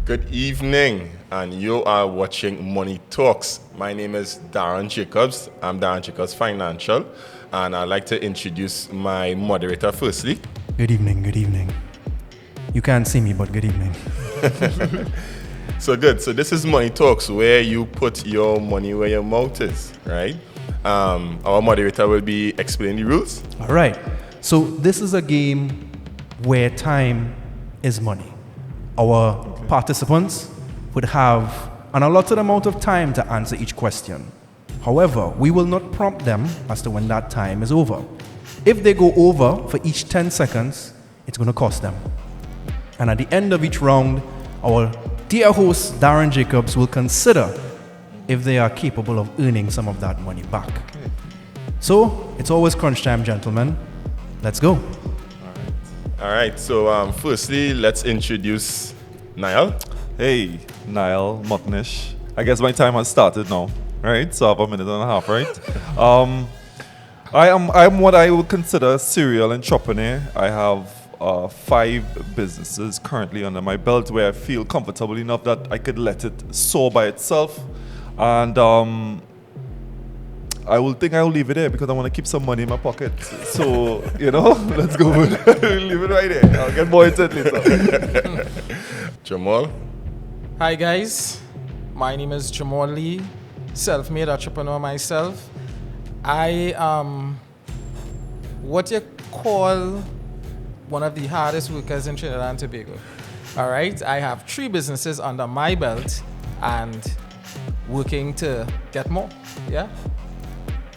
Good evening, and you are watching Money Talks. My name is Daron Jacobs. I'm Daron Jacobs Financial, and I'd like to introduce my moderator firstly. Good evening, good evening. You can't see me, but good evening. So good. So this is Money Talks, where you put your money where your mouth is, right? Our moderator will be explaining the rules. All right. So this is a game where time is money. Our participants would have an allotted amount of time to answer each question. However, we will not prompt them as to when that time is over. If they go over for each 10 seconds, it's going to cost them. And at the end of each round, our dear host, Daron Jacobs, will consider if they are capable of earning some of that money back. So, it's always crunch time, gentlemen. Let's go. All right. So firstly, let's introduce Niall. Hey, Niallo McNish. I guess my time has started now, right? So I have a minute and a half, right? I'm what I would consider a serial entrepreneur. I have 5 businesses currently under my belt where I feel comfortable enough that I could let it soar by itself. And I will leave it there because I want to keep some money in my pocket. So, let's go with it. Leave it right there. I'll get more into it later. Jimall. Hi guys, my name is Jimall Lee, self-made entrepreneur myself. I am what you call one of the hardest workers in Trinidad and Tobago. All right, I have 3 businesses under my belt and working to get more. Yeah.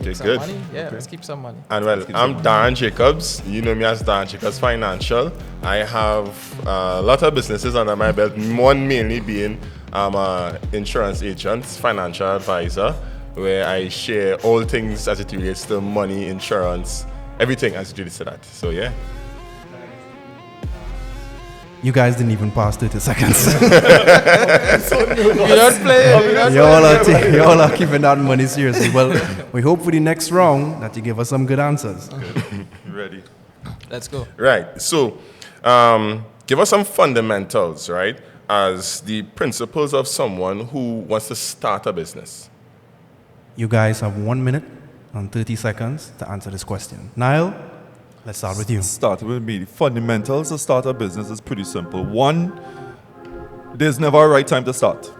Okay, some good. Money. Yeah, Okay. Let's keep some money. And well, I'm Daron Jacobs. You know me as Daron Jacobs Financial. I have a lot of businesses under my belt, one mainly being I'm an insurance agent, financial advisor, where I share all things as it relates to money, insurance, everything as it relates to that. So yeah. You guys didn't even pass 30 seconds. You don't play. Y'all are keeping that money seriously. Well, we hope for the next round that you give us some good answers. Good. You ready? Let's go. Right. So give us some fundamentals, right, as the principles of someone who wants to start a business. You guys have 1 minute and 30 seconds to answer this question. Niall, let's start with you. Start with me. The fundamentals to start a business is pretty simple. 1, there's never a right time to start.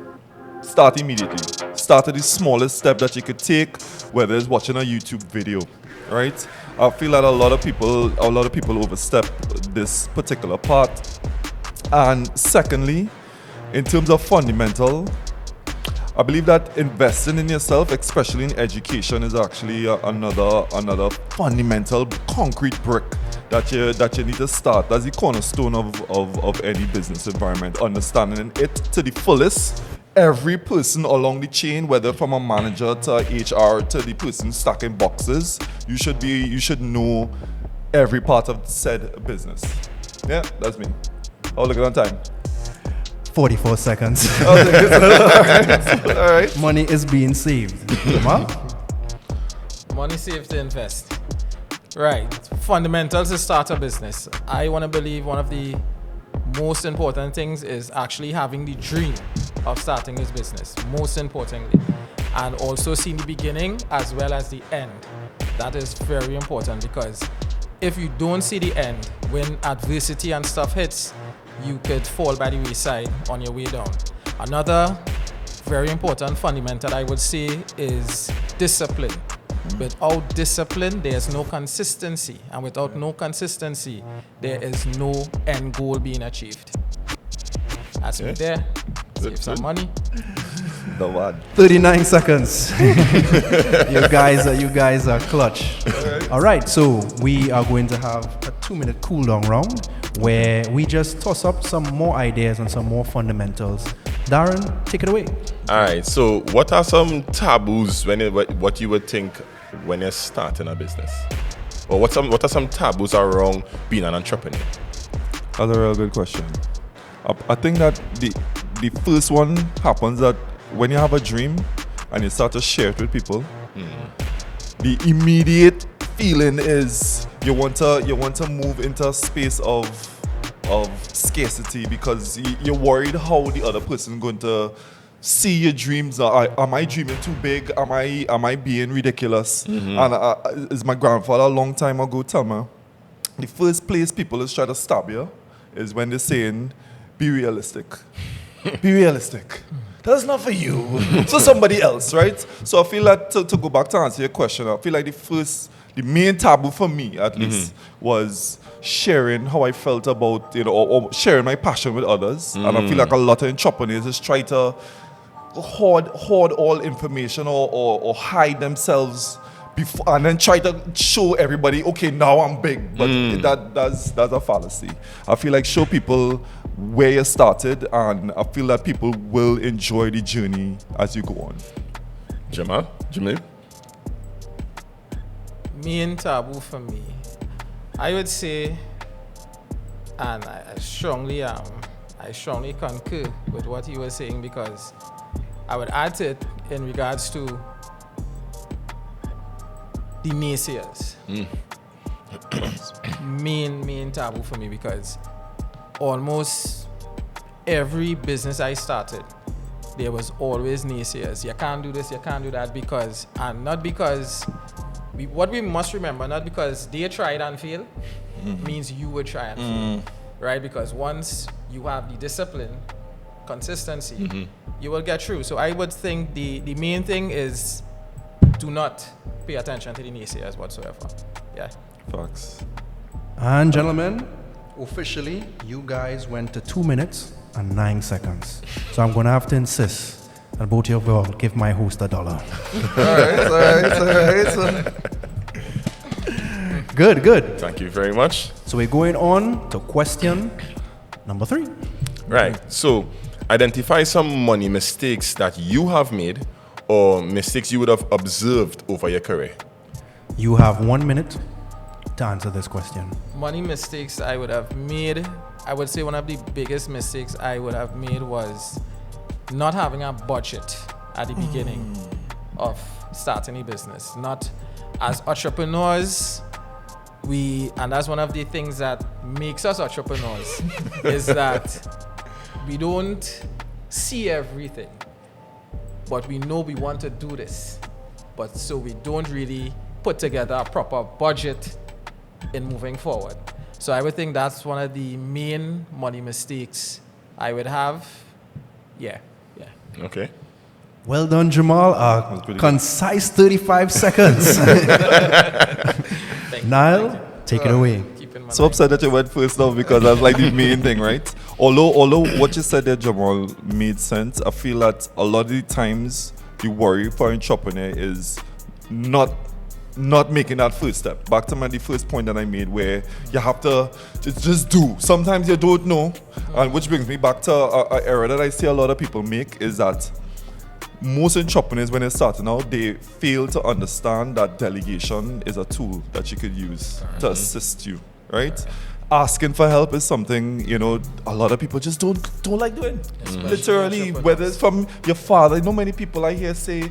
Start immediately. Start at the smallest step that you could take, whether it's watching a YouTube video, right? I feel that a lot of people overstep this particular part. And secondly, in terms of fundamental, I believe that investing in yourself, especially in education, is actually another fundamental concrete brick that you need to start as the cornerstone of any business environment. Understanding it to the fullest. Every person along the chain, whether from a manager to HR to the person stacking boxes, you should know every part of said business. Yeah, that's me. Oh, look at on time. 44 seconds. All right. Money is being saved. Huh? Money saved to invest. Right. Fundamentals to start a business. I want to believe one of the most important things is actually having the dream of starting this business, most importantly. And also seeing the beginning as well as the end. That is very important because if you don't see the end, when adversity and stuff hits, you could fall by the wayside on your way down. Another very important fundamental I would say is discipline. Without discipline, there's no consistency. And without no consistency, there is no end goal being achieved. That's me there. Save some money. The one. 39 seconds. You guys are clutch. All right, so we are going to have a 2-minute cool down round where we just toss up some more ideas and some more fundamentals. Daron, take it away. All right. So what are some taboos what you would think when you're starting a business? Or what are some taboos around being an entrepreneur? That's a real good question. I think that the first one happens that when you have a dream and you start to share it with people, the immediate feeling is you want to move into a space of of scarcity because you're worried how the other person going to see your dreams. Am I dreaming too big? Am I being ridiculous? And as my grandfather a long time ago tell me, the first place people is try to stab you is when they're saying, be realistic. Be realistic. That's not for you. So somebody else, right? So I feel like to go back to answer your question, I feel like the main taboo for me at least was sharing how I felt about, or sharing my passion with others. And I feel like a lot of entrepreneurs just try to hoard all information or hide themselves before, and then try to show everybody, okay, now I'm big. But that's a fallacy. I feel like show people where you started, and I feel that people will enjoy the journey as you go on. Jimall? Main taboo for me, I would say, and I strongly concur with what he was saying, because I would add to it in regards to the naysayers. Main taboo for me, because almost every business I started, there was always naysayers. You can't do this, you can't do that, because, and not because, what we must remember, not because they tried and failed, means you would try and fail, right? Because once you have the discipline, consistency, you will get through. So I would think the main thing is do not pay attention to the naysayers whatsoever. Yeah. Facts. And gentlemen, officially, you guys went to 2 minutes and 9 seconds. So I'm going to have to insist that both of you all give my host $1. All right. Good. Thank you very much. So we're going on to question number 3. Right. So identify some money mistakes that you have made or mistakes you would have observed over your career. You have 1 minute to answer this question. Money mistakes I would have made, I would say one of the biggest mistakes I would have made was not having a budget at the beginning of starting a business. Not as entrepreneurs, and that's one of the things that makes us entrepreneurs, is that we don't see everything, but we know we want to do this. But so we don't really put together a proper budget in moving forward. So I would think that's one of the main money mistakes I would have. Yeah. Okay. Well done, Jimall. Concise 35 seconds. Niall, take it away. So upset that you went first now, because that's like the main thing, right? Although what you said there, Jimall, made sense. I feel that a lot of the times the worry for an entrepreneur is not making that first step. Back to the first point that I made, where you have to just do. Sometimes you don't know, and which brings me back to an error that I see a lot of people make, is that most entrepreneurs, when they're starting out, they fail to understand that delegation is a tool that you could use to assist you, right? Asking for help is something, a lot of people just don't like doing. Literally, whether it's from your father. Many people I hear say,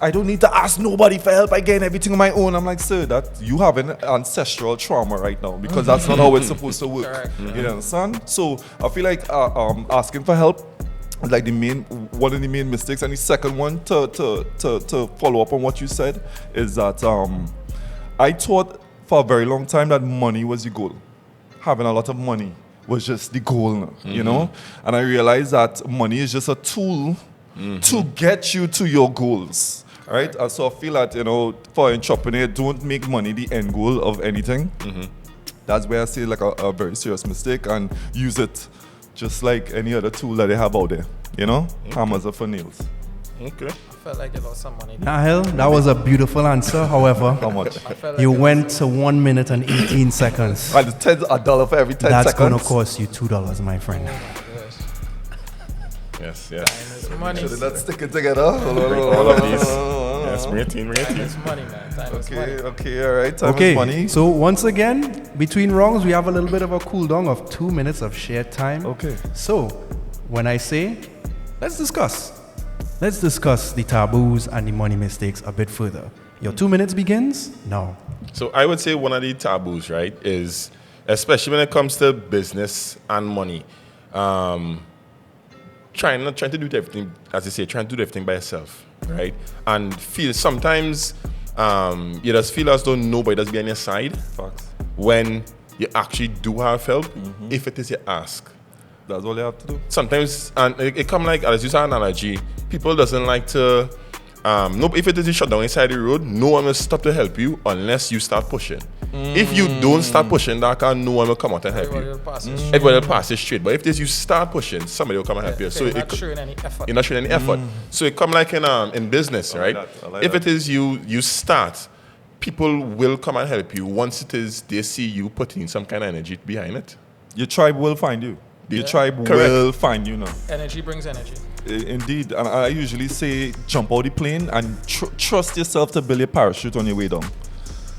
I don't need to ask nobody for help. I get everything on my own. I'm like, sir, that you have an ancestral trauma right now, because that's not how it's supposed to work. Correct. You understand? So I feel like asking for help is like one of the main mistakes. And the second one, to follow up on what you said, is that I thought for a very long time that money was the goal. Having a lot of money was just the goal, And I realized that money is just a tool to get you to your goals, right? So I feel that, for an entrepreneur, don't make money the end goal of anything. That's where I see like a very serious mistake, and use it just like any other tool that they have out there, Hammers are for nails. Okay. I felt like you lost some money. Niall, that was a beautiful answer. However, How much? you went to 1 minute and 18 seconds. And it's $1 for every 10 That's seconds. going to cost you $2, my friend. Yes. Time is money. Should let's stick it together. All of these. Yes, bring it in. Time is money, man. Time is money. Okay, all right. Time is Okay, money. so once again, between rounds, we have a little bit of a cool down of 2 minutes of shared time. Okay. So, when I say, let's discuss the taboos and the money mistakes a bit further. Your 2 minutes begins now. So I would say one of the taboos, right, is especially when it comes to business and money. Trying to do everything, as I say, trying to do everything by yourself, right? And feel sometimes you just feel as though nobody does be on your side. Facts. When you actually do have help, if it is you ask. That's all you have to do. Sometimes, and it come like, as you say, an analogy, people doesn't like to, no, if it is you shut down inside the road, no one will stop to help you unless you start pushing. If you don't start pushing that car, no one will come out and help you. Everybody will pass it straight. But if this you start pushing, somebody will come and help you. So you're not showing any effort. You're not showing any effort. So it come like in business, right? If it is you start, people will come and help you once it is they see you putting some kind of energy behind it. Your tribe will find you. Your tribe will find you now. Energy brings energy. Indeed. And I usually say jump out the plane and trust yourself to build your parachute on your way down.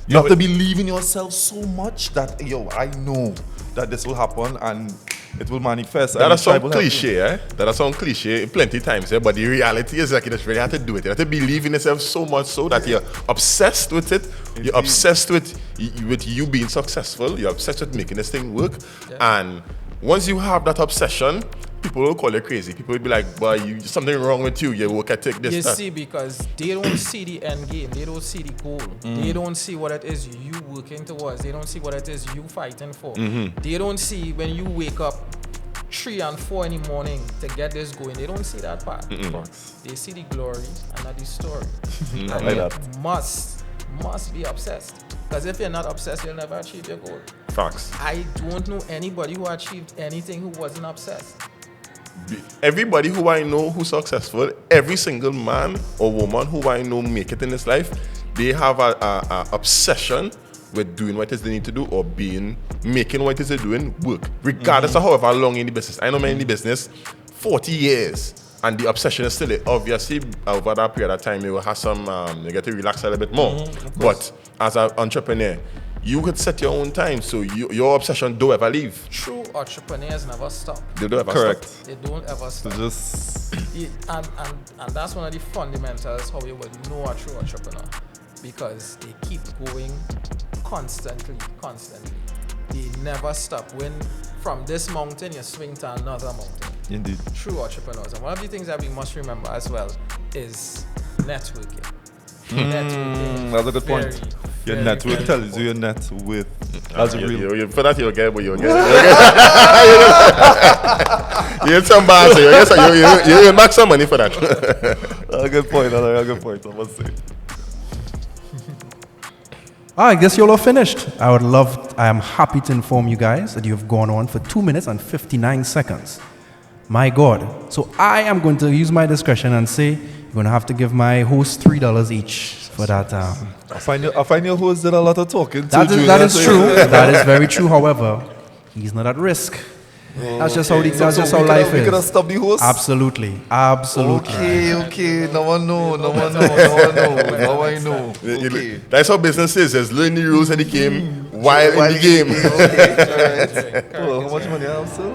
You have to believe in yourself so much that, I know that this will happen and it will manifest. That sounds cliche, eh? That sounds cliche plenty times, eh? But the reality is like you just really have to do it. You have to believe in yourself so much so that you're obsessed with it. Indeed. You're obsessed with you being successful. You're obsessed with making this thing work. Yeah. And once you have that obsession, people will call you crazy. People will be like, boy, something wrong with you. Your work ethic, this, that. You see, because they don't see the end game. They don't see the goal. They don't see what it is you working towards. They don't see what it is you fighting for. They don't see when you wake up 3 and 4 in the morning to get this going. They don't see that part. They see the glory and not the story. And like you that. must be obsessed. Because if you're not obsessed, you'll never achieve your goal. Facts. I don't know anybody who achieved anything who wasn't obsessed. Everybody who I know who's successful, every single man or woman who I know make it in this life, they have a obsession with doing what it is they need to do or making what it is they're doing work, regardless of however long in the business. I know men in the business 40 years, and the obsession is still there. Obviously, over that period of time, you will have some, you get to relax a little bit more. But as an entrepreneur, you could set your own time, so your obsession don't ever leave. True entrepreneurs never stop. They don't ever Correct. stop. They don't ever stop. And that's one of the fundamentals how you would know a true entrepreneur, because they keep going constantly. They never stop. When from this mountain you swing to another mountain. Indeed. True entrepreneurs. And one of the things that we must remember as well is networking. Networking. That's a good point. Your network tells you your net worth. That's real. For that you'll get. You get some bad, so you max some money for that. That's a good point. I must say. I guess you're all finished. I am happy to inform you guys that you've gone on for 2 minutes and 59 seconds. My God. So I am going to use my discretion and say you're going to have to give my host $3 each for that. I find your host did a lot of talking. That is true. That is very true. However, he's not at risk. That's just how life is. We could have stopped the host? Absolutely. Okay. No one know. Now I know. Okay. That's how business is. There's learning the rules of the game while in the game. Okay. Right. How much money I have, sir?